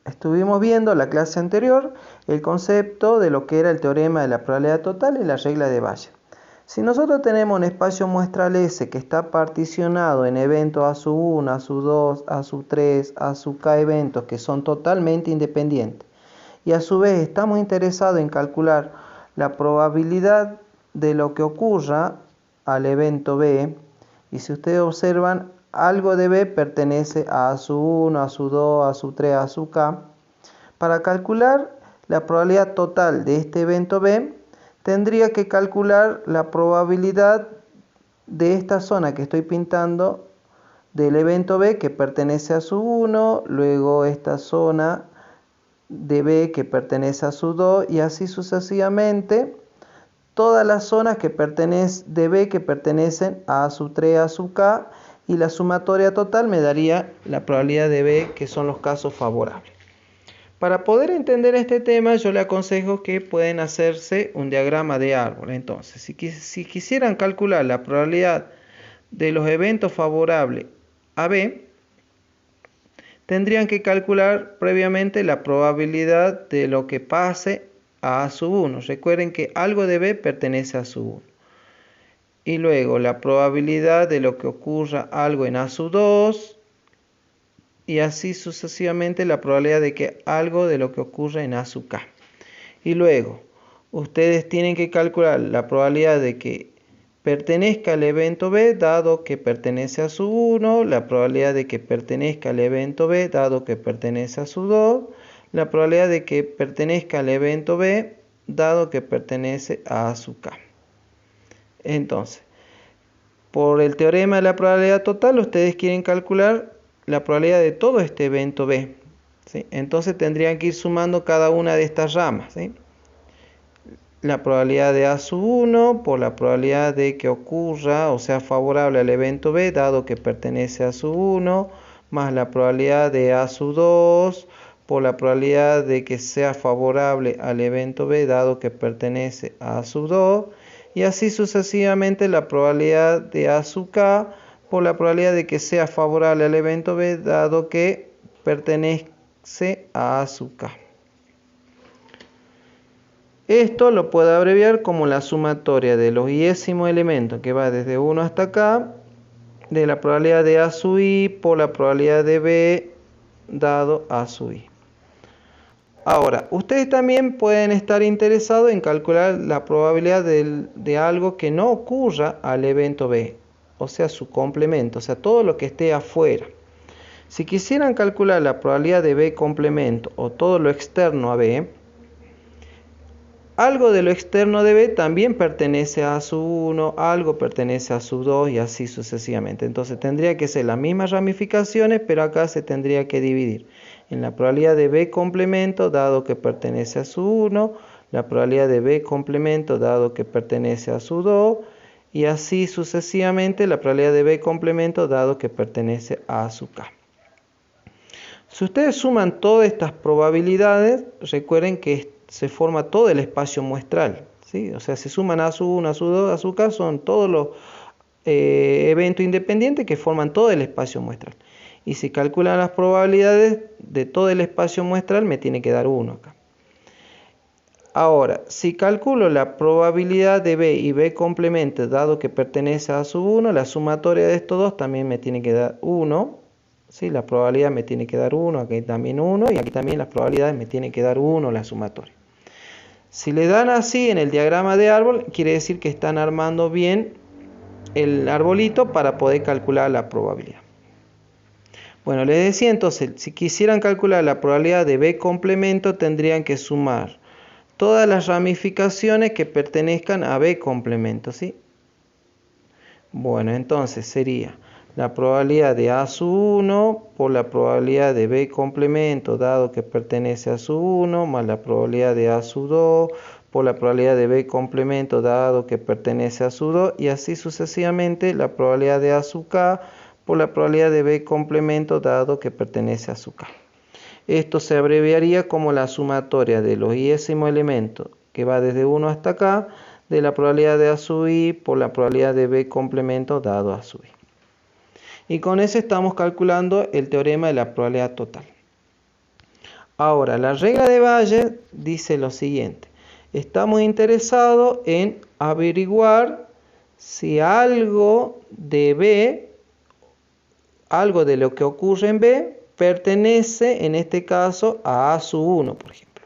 estuvimos viendo la clase anterior el concepto de lo que era el teorema de la probabilidad total y la regla de Bayes. Si nosotros tenemos un espacio muestral S que está particionado en eventos A sub 1, A sub 2, A sub 3, A sub K eventos que son totalmente independientes, y a su vez estamos interesados en calcular la probabilidad de lo que ocurra al evento B, y si ustedes observan, algo de B pertenece a A sub 1, A sub 2, A sub 3, A sub K. Para calcular la probabilidad total de este evento B, tendría que calcular la probabilidad de esta zona que estoy pintando del evento B que pertenece a sub 1, luego esta zona de B que pertenece a sub 2 y así sucesivamente todas las zonas que de B que pertenecen a sub 3, A sub K, y la sumatoria total me daría la probabilidad de B, que son los casos favorables. Para poder entender este tema, yo le aconsejo que pueden hacerse un diagrama de árbol. Entonces, si quisieran calcular la probabilidad de los eventos favorables a B, tendrían que calcular previamente la probabilidad de lo que pase a sub 1. Recuerden que algo de B pertenece a sub 1. Y luego la probabilidad de lo que ocurra algo en A sub 2. Y así sucesivamente la probabilidad de que algo de lo que ocurre en A sub K. Y luego, ustedes tienen que calcular la probabilidad de que pertenezca al evento B, dado que pertenece a sub 1, la probabilidad de que pertenezca al evento B, dado que pertenece a sub 2, la probabilidad de que pertenezca al evento B, dado que pertenece a A sub K. Entonces, por el teorema de la probabilidad total, ustedes quieren calcular la probabilidad de todo este evento B, ¿sí? Entonces tendrían que ir sumando cada una de estas ramas, ¿sí? La probabilidad de A sub 1 por la probabilidad de que ocurra o sea favorable al evento B, dado que pertenece a sub 1, más la probabilidad de A sub 2 por la probabilidad de que sea favorable al evento B, dado que pertenece a A sub 2, y así sucesivamente la probabilidad de A sub K por la probabilidad de que sea favorable al evento B, dado que pertenece a A sub K. Esto lo puedo abreviar como la sumatoria de los iésimos elementos, que va desde 1 hasta acá, de la probabilidad de A sub I por la probabilidad de B dado A sub I. Ahora, ustedes también pueden estar interesados en calcular la probabilidad de algo que no ocurra al evento B, o sea, su complemento, o sea, todo lo que esté afuera. Si quisieran calcular la probabilidad de B complemento o todo lo externo a B, algo de lo externo de B también pertenece a sub 1, algo pertenece a sub 2 y así sucesivamente. Entonces tendría que ser las mismas ramificaciones, pero acá se tendría que dividir en la probabilidad de B complemento dado que pertenece a sub 1, la probabilidad de B complemento dado que pertenece a sub 2 y así sucesivamente la probabilidad de B complemento dado que pertenece a sub K. Si ustedes suman todas estas probabilidades, recuerden que se forma todo el espacio muestral, ¿sí? O sea, se suman A sub 1, A sub 2, A sub K, son todos los eventos independientes que forman todo el espacio muestral. Y si calculan las probabilidades de todo el espacio muestral, me tiene que dar 1 acá. Ahora, si calculo la probabilidad de B y B complemento, dado que pertenece a sub 1, la sumatoria de estos dos también me tiene que dar 1. ¿Sí? La probabilidad me tiene que dar 1, aquí también 1, y aquí también las probabilidades me tiene que dar 1 la sumatoria. Si le dan así en el diagrama de árbol, quiere decir que están armando bien el arbolito para poder calcular la probabilidad. Bueno, les decía entonces, si quisieran calcular la probabilidad de B complemento, tendrían que sumar todas las ramificaciones que pertenezcan a B complemento, ¿sí? Bueno, entonces sería la probabilidad de A sub 1 por la probabilidad de B complemento dado que pertenece a sub 1 más la probabilidad de A sub 2 por la probabilidad de B complemento dado que pertenece a sub 2 y así sucesivamente la probabilidad de A sub K por la probabilidad de B complemento dado que pertenece a sub K. Esto se abreviaría como la sumatoria de los iésimos elementos que va desde 1 hasta acá de la probabilidad de A sub I por la probabilidad de B complemento dado A sub I. Y con eso estamos calculando el teorema de la probabilidad total. Ahora, la regla de Bayes dice lo siguiente. Estamos interesados en averiguar si algo de B, algo de lo que ocurre en B, pertenece en este caso a A sub 1, por ejemplo.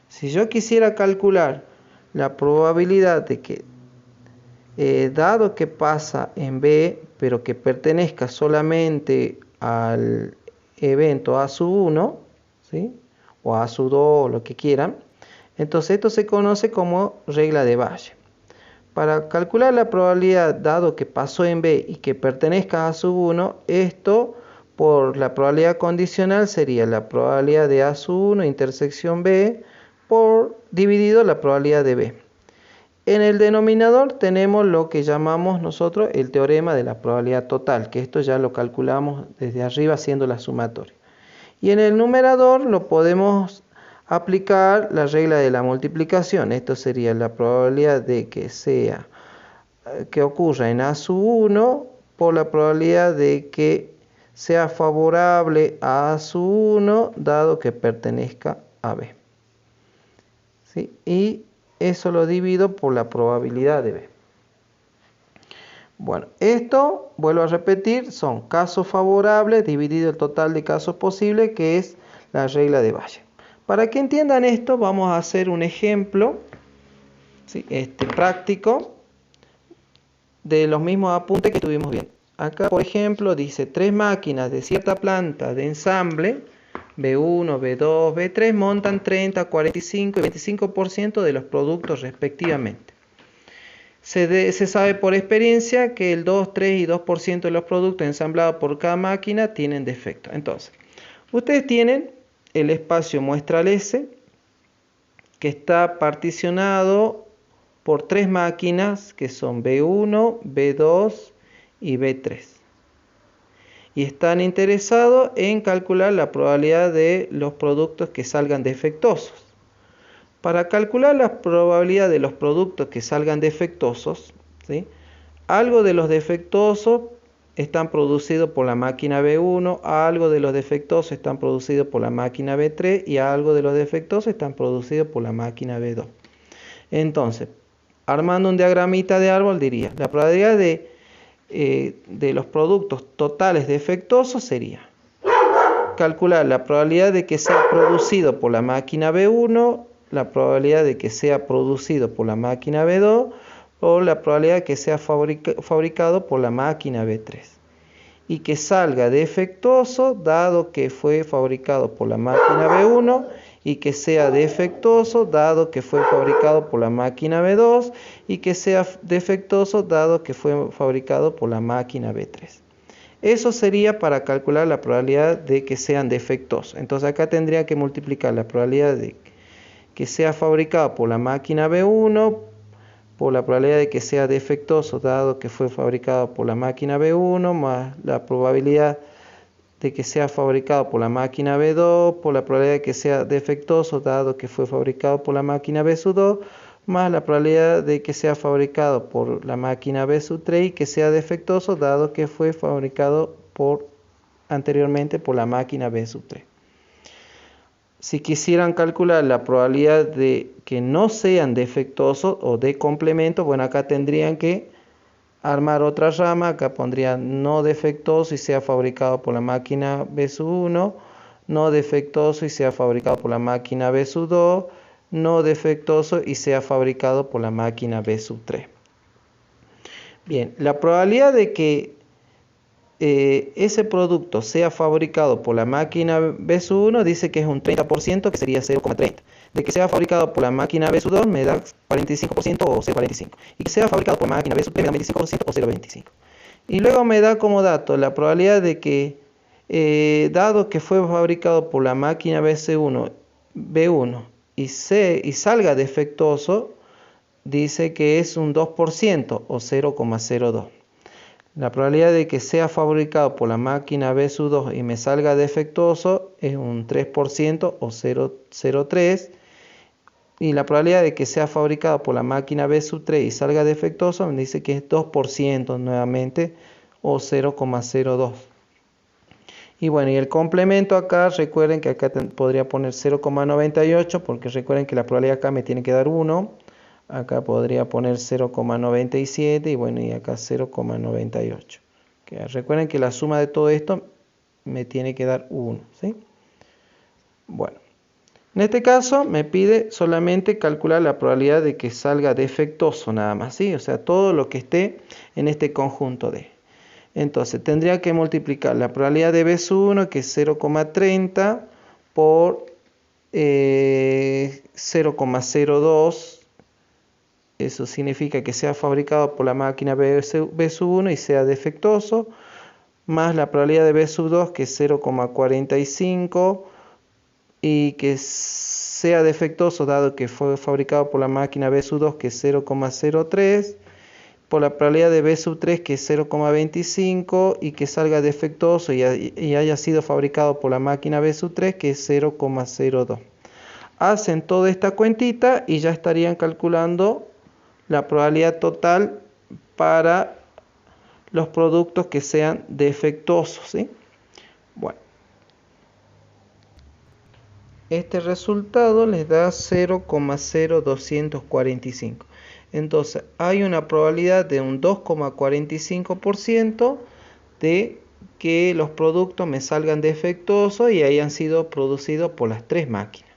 Si yo quisiera calcular la probabilidad de que, dado que pasa en B, pero que pertenezca solamente al evento A sub 1, ¿sí? O A sub 2, o lo que quieran, entonces esto se conoce como regla de Bayes. Para calcular la probabilidad, dado que pasó en B y que pertenezca a A sub 1, esto por la probabilidad condicional sería la probabilidad de A sub 1 intersección B por dividido la probabilidad de B. En el denominador tenemos lo que llamamos nosotros el teorema de la probabilidad total, que esto ya lo calculamos desde arriba haciendo la sumatoria. Y en el numerador lo podemos aplicar la regla de la multiplicación. Esto sería la probabilidad de que ocurra en A sub 1 por la probabilidad de que sea favorable a A sub 1 dado que pertenezca a B. ¿Sí? Y eso lo divido por la probabilidad de B. Bueno, esto, vuelvo a repetir, son casos favorables dividido el total de casos posibles, que es la regla de Bayes. Para que entiendan esto, vamos a hacer un ejemplo, ¿sí? Práctico de los mismos apuntes que estuvimos viendo. Acá, por ejemplo, dice 3 máquinas de cierta planta de ensamble, B1, B2, B3, montan 30, 45 y 25% de los productos respectivamente. Se sabe por experiencia que el 2, 3 y 2% de los productos ensamblados por cada máquina tienen defecto. Entonces, ustedes tienen el espacio muestral S, que está particionado por 3 máquinas que son B1, B2 y B3. Y están interesados en calcular la probabilidad de los productos que salgan defectuosos. Para calcular la probabilidad de los productos que salgan defectuosos, ¿sí? Algo de los defectuosos están producidos por la máquina B1, algo de los defectuosos están producidos por la máquina B3 y algo de los defectuosos están producidos por la máquina B2. Entonces, armando un diagramita de árbol diría, la probabilidad de los productos totales defectuosos sería calcular la probabilidad de que sea producido por la máquina B1, la probabilidad de que sea producido por la máquina B2 o la probabilidad de que sea fabricado por la máquina B3 y que salga defectuoso dado que fue fabricado por la máquina B1 y que sea defectuoso dado que fue fabricado por la máquina B2 y que sea defectuoso dado que fue fabricado por la máquina B3. Eso sería para calcular la probabilidad de que sean defectuosos. Entonces acá tendría que multiplicar la probabilidad de que sea fabricado por la máquina B1 por la probabilidad de que sea defectuoso dado que fue fabricado por la máquina B1 más la probabilidad de que sea fabricado por la máquina B2 por la probabilidad de que sea defectuoso dado que fue fabricado por la máquina B2 más la probabilidad de que sea fabricado por la máquina B3 y que sea defectuoso dado que fue fabricado anteriormente por la máquina B3. Si quisieran calcular la probabilidad de que no sean defectuosos o de complemento, bueno, acá tendrían que armar otra rama, acá pondrían no defectuoso y sea fabricado por la máquina B1, no defectuoso y sea fabricado por la máquina B2, no defectuoso y sea fabricado por la máquina B3. Bien, la probabilidad de que ese producto sea fabricado por la máquina B1 dice que es un 30%, que sería 0,30. De que sea fabricado por la máquina B2 me da 45% o 0,45. Y que sea fabricado por la máquina B3 me da 25% o 0,25. Y luego me da como dato la probabilidad de que, dado que fue fabricado por la máquina B1 y salga defectuoso, dice que es un 2% o 0,02. La probabilidad de que sea fabricado por la máquina B2 y me salga defectuoso es un 3% o 0,03. Y la probabilidad de que sea fabricado por la máquina B3 y salga defectuoso me dice que es 2% nuevamente o 0,02. Y bueno, y el complemento acá, recuerden que acá podría poner 0,98 porque recuerden que la probabilidad acá me tiene que dar 1. Acá podría poner 0,97 y bueno, y acá 0,98. Recuerden que la suma de todo esto me tiene que dar 1, ¿sí? Bueno, en este caso me pide solamente calcular la probabilidad de que salga defectuoso nada más, ¿sí? O sea, todo lo que esté en este conjunto D. Entonces tendría que multiplicar la probabilidad de B sub 1, que es 0,30, por 0,02. Eso significa que sea fabricado por la máquina B sub 1 y sea defectuoso, más la probabilidad de B sub 2, que es 0,45, y que sea defectuoso dado que fue fabricado por la máquina B sub 2, que es 0,03, por la probabilidad de B sub 3, que es 0,25, y que salga defectuoso y haya sido fabricado por la máquina B sub 3, que es 0,02. Hacen toda esta cuentita y ya estarían calculando la probabilidad total para los productos que sean defectuosos, ¿sí? Bueno, este resultado les da 0,0245. Entonces hay una probabilidad de un 2,45% de que los productos me salgan defectuosos y hayan sido producidos por las tres máquinas.